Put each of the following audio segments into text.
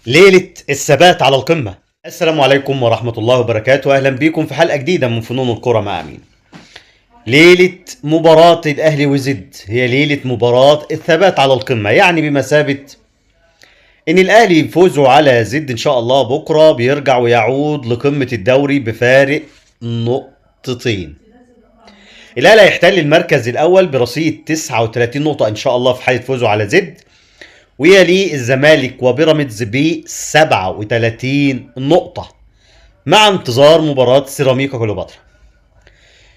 ليلة الثبات على القمة. السلام عليكم ورحمة الله وبركاته، أهلا بيكم في حلقة جديدة من فنون الكرة مع أمين. ليلة مباراة الأهلي وزد هي ليلة مباراة الثبات على القمة، يعني بمثابة إن الأهلي يفوزوا على زد إن شاء الله بكرة بيرجع ويعود لقمة الدوري بفارق نقطتين. الأهلي هيحتل المركز الأول برصيد 39 نقطة إن شاء الله في حالة فوزه على زد، ويلي الزمالك وبيراميدز ب 37 نقطة مع انتظار مباراة سيراميكا كليوباترا.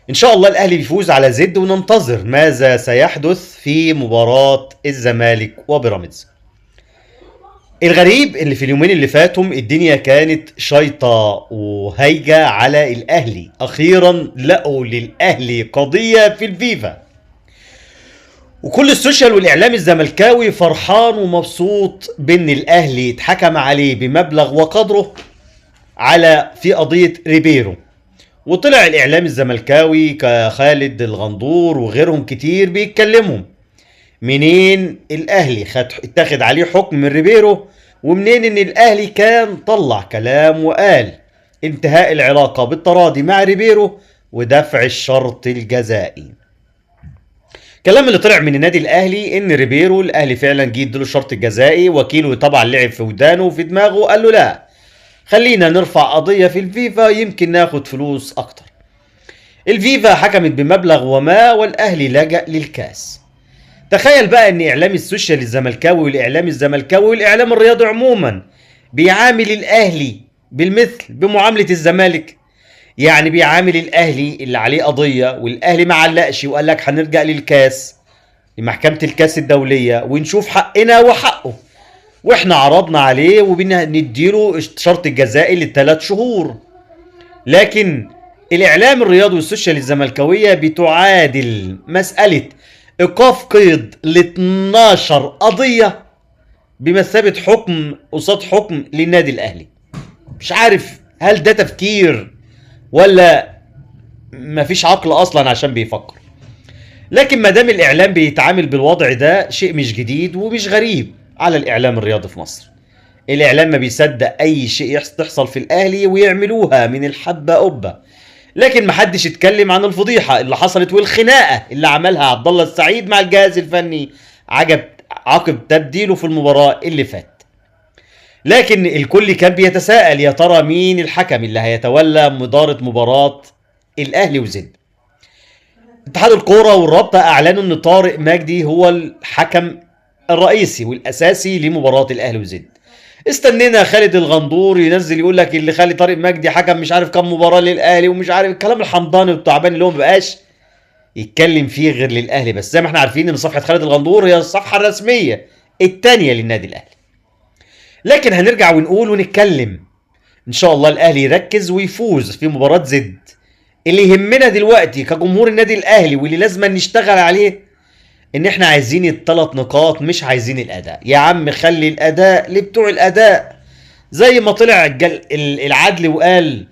ان شاء الله الاهلي بيفوز على زد، وننتظر ماذا سيحدث في مباراة الزمالك وبيراميدز. الغريب اللي في اليومين اللي فاتوا الدنيا كانت شيطة وهيجة على الاهلي، اخيرا لقوا للاهلي قضية في الفيفا، وكل السوشيال والاعلام الزملكاوي فرحان ومبسوط بان الاهلي اتحكم عليه بمبلغ وقدره في قضية ريبيرو. وطلع الاعلام الزملكاوي كخالد الغندور وغيرهم كتير بيتكلموا منين الاهلي اتاخد عليه حكم من ريبيرو، ومنين ان الاهلي كان طلع كلام وقال انتهاء العلاقة بالتراضي مع ريبيرو ودفع الشرط الجزائي. الكلام اللي طلع من النادي الاهلي ان ريبيرو الاهلي فعلا جه اداله الشرط الجزائي، وكيله طبعا لعب في ودانه وفي دماغه قال له لا، خلينا نرفع قضية في الفيفا يمكن ناخد فلوس اكتر. الفيفا حكمت بمبلغ وما، والاهلي لجأ للكاس. تخيل بقى ان اعلام السوشيال الزملكاوي والاعلام الزملكاوي والاعلام الرياضي عموما بيعامل الاهلي بالمثل بمعاملة الزمالك. يعني بيعامل الاهلي اللي عليه قضية، والاهلي ما علقش وقال لك هنرجع للكاس لمحكمة الكاس الدولية ونشوف حقنا وحقه، واحنا عرضنا عليه وبنديله الشرط الجزائي ل3 شهور. لكن الاعلام الرياضي والسوشيال الزملكاويه بتعادل مساله ايقاف قيد ل 12 قضيه بمثابه حكم قصاد حكم للنادي الاهلي. مش عارف هل ده تفكير ولا مفيش عقل اصلا عشان بيفكر. لكن ما دام الاعلام بيتعامل بالوضع ده، شيء مش جديد ومش غريب على الاعلام الرياضي في مصر. الاعلام ما بيصدق اي شيء تحصل في الاهلي ويعملوها من الحبه قبه. لكن محدش اتكلم عن الفضيحه اللي حصلت والخناقه اللي عملها عبد الله السعيد مع الجهاز الفني عقب تبديله في المباراه اللي فات. لكن الكل كان بيتساءل يا ترى مين الحكم اللي هيتولى اداره مباراه الاهلي وزد. اتحاد الكوره والرابطه اعلنوا ان طارق مجدي هو الحكم الرئيسي والاساسي لمباراه الاهلي وزد. استنينا خالد الغندور ينزل يقول لك اللي خالي طارق مجدي حكم مش عارف كم مباراه للاهلي ومش عارف الكلام الحمضاني والتعبان اللي هو مبقاش يتكلم فيه غير للاهلي بس، زي ما احنا عارفين ان صفحه خالد الغندور هي الصفحه الرسميه الثانيه للنادي الاهلي. لكن هنرجع ونقول ونتكلم ان شاء الله الاهلي يركز ويفوز في مباراه زد. اللي يهمنا دلوقتي كجمهور النادي الاهلي واللي لازم نشتغل عليه ان احنا عايزين ال3 نقاط، مش عايزين الاداء. يا عم خلي الاداء لبتوع الاداء، زي ما طلع العدل وقال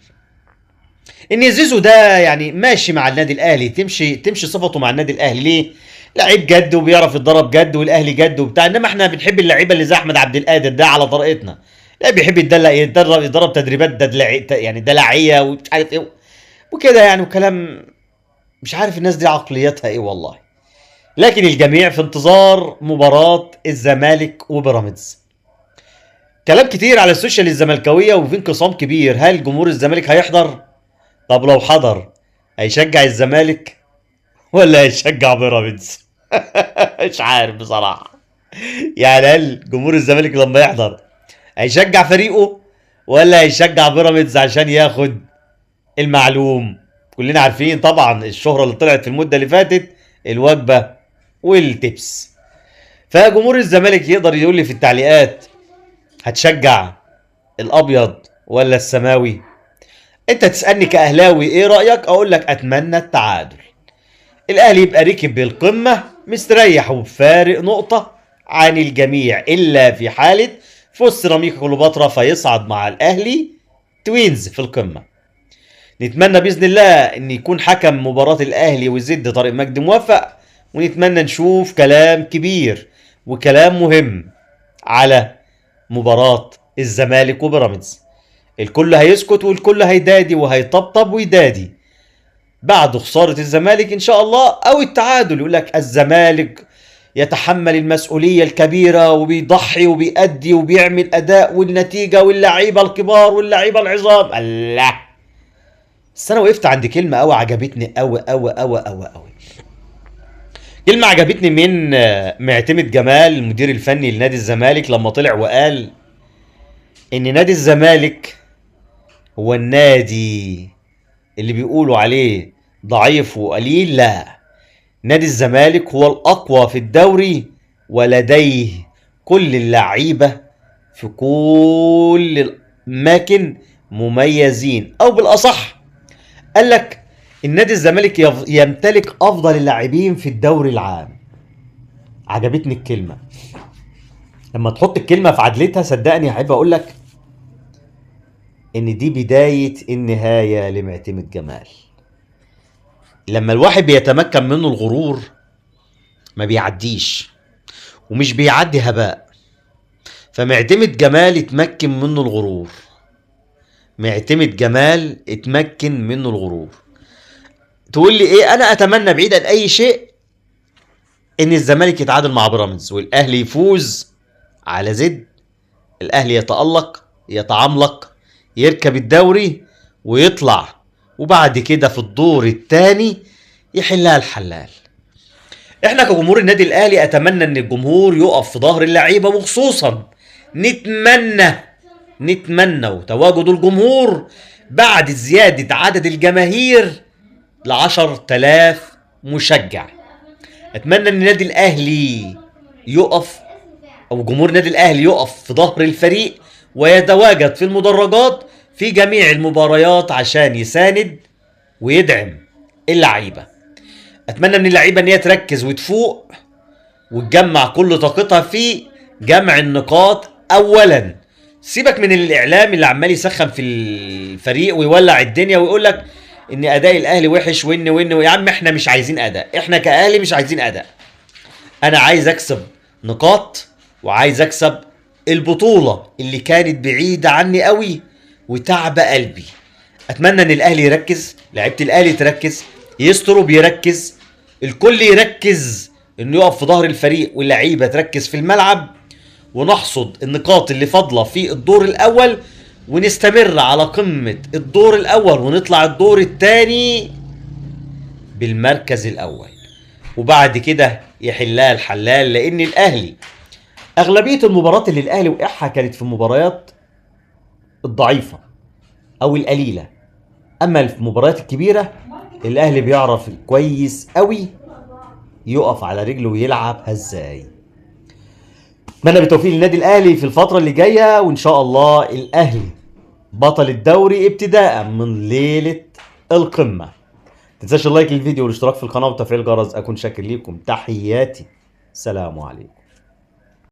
ان زيزو ده يعني ماشي مع النادي الاهلي، تمشي صفته مع النادي الاهلي. ليه؟ لعيب جد وبيعرف يتدرب جد والاهلي جد وبتاع، انما احنا بنحب اللعيبه اللي زي احمد عبد القادر ده على طريقتنا. لا بيحب يتدرب تدريبات يعني دلعيه ومش عارف ايه وكده يعني، وكلام مش عارف الناس دي عقليتها ايه والله. لكن الجميع في انتظار مباراة الزمالك وبيراميدز. كلام كتير على السوشيال الزملكاوية وفي انقسام كبير، هل جمهور الزمالك هيحضر؟ طب لو حضر هيشجع الزمالك ولا هيشجع بيراميدز؟ مش عارف بصراحة. يعني هل جمهور الزمالك لما يحضر هيشجع فريقه ولا هيشجع بيراميدز عشان ياخد المعلوم؟ كلنا عارفين طبعا الشهرة اللي طلعت في المدة اللي فاتت، الوجبة والتبس. فجمهور الزمالك يقدر يقول لي في التعليقات هتشجع الابيض ولا السماوي؟ انت تسألني كأهلاوي ايه رأيك، اقول لك اتمنى التعادل. الاهلي يبقى ركب بالقمة مستريح وبفارق نقطة عن الجميع، الا في حالة فوز سيراميكا كليوباترا فيصعد مع الاهلي توينز في القمة. نتمنى باذن الله ان يكون حكم مباراة الاهلي وزد طارق مجدي موفق، ونتمنى نشوف كلام كبير وكلام مهم على مباراة الزمالك وبيراميدز. الكل هيسكت والكل هيدادي وهيطبطب ويدادي بعد خسارة الزمالك ان شاء الله او التعادل. يقول لك الزمالك يتحمل المسؤولية الكبيرة وبيضحي وبيأدي وبيعمل اداء والنتيجة واللعيبة الكبار واللعيبة العظام. الله. بس انا وقفت عند كلمة قوي عجبتني قوي قوي قوي قوي قوي. كلمة عجبتني من معتمد جمال المدير الفني لنادي الزمالك لما طلع وقال ان نادي الزمالك هو النادي اللي بيقولوا عليه ضعيف وقليل. لا، نادي الزمالك هو الأقوى في الدوري ولديه كل اللعيبة في كل الأماكن مميزين، أو بالأصح قال لك النادي الزمالك يمتلك أفضل اللاعبين في الدوري العام. عجبتني الكلمة. لما تحط الكلمة في عدلتها صدقني هحب أقول لك إن دي بداية النهاية لمعتمد جمال. لما الواحد بيتمكن منه الغرور ما بيعديش، ومش بيعدي هباء. فمعتمد جمال اتمكن منه الغرور. معتمد جمال اتمكن منه الغرور. تقول لي ايه؟ انا اتمنى بعيد عن اي شيء ان الزمالك يتعادل مع بيراميدز والاهلي يفوز على زد. الاهلي يتألق يتعملق يركب الدوري ويطلع، وبعد كده في الدور الثاني يحلها الحلال. احنا كجمهور النادي الاهلي اتمنى ان الجمهور يقف في ظهر اللعيبه، وخصوصا نتمنى تواجد الجمهور بعد زياده عدد الجماهير ل10,000 مشجع. اتمنى ان النادي الاهلي يقف، او جمهور النادي الاهلي يقف في ظهر الفريق ويتواجد في المدرجات في جميع المباريات عشان يساند ويدعم اللعيبه. اتمنى من اللعيبه ان هي تركز وتفوق وتجمع كل طاقتها في جمع النقاط اولا. سيبك من الاعلام اللي عمال يسخن في الفريق ويولع الدنيا ويقول لك ان اداء الاهلي وحش وان يا عم احنا مش عايزين اداء. احنا كاهلي مش عايزين اداء. انا عايز اكسب نقاط وعايز اكسب البطولة اللي كانت بعيدة عني قوي وتعب قلبي. اتمنى ان الاهلي يركز، لعيبة الاهلي تركز، يستروا بيركز، الكل يركز انه يقف في ظهر الفريق واللعيبة تركز في الملعب، ونحصد النقاط اللي فاضلة في الدور الاول ونستمر على قمة الدور الاول ونطلع الدور الثاني بالمركز الاول، وبعد كده يحلها الحلال. لان الاهلي اغلبيه المباريات اللي الاهلي وقعها كانت في المباريات الضعيفه او القليله، اما في المباريات الكبيره الاهلي بيعرف كويس قوي يقف على رجله ويلعب ازاي. اتمنى بالتوفيق للنادي الاهلي في الفتره اللي جايه، وان شاء الله الاهلي بطل الدوري ابتداء من ليله القمه. تنساش اللايك للفيديو والاشتراك في القناه وتفعيل الجرس. اكون شاكر ليكم. تحياتي، سلام عليكم.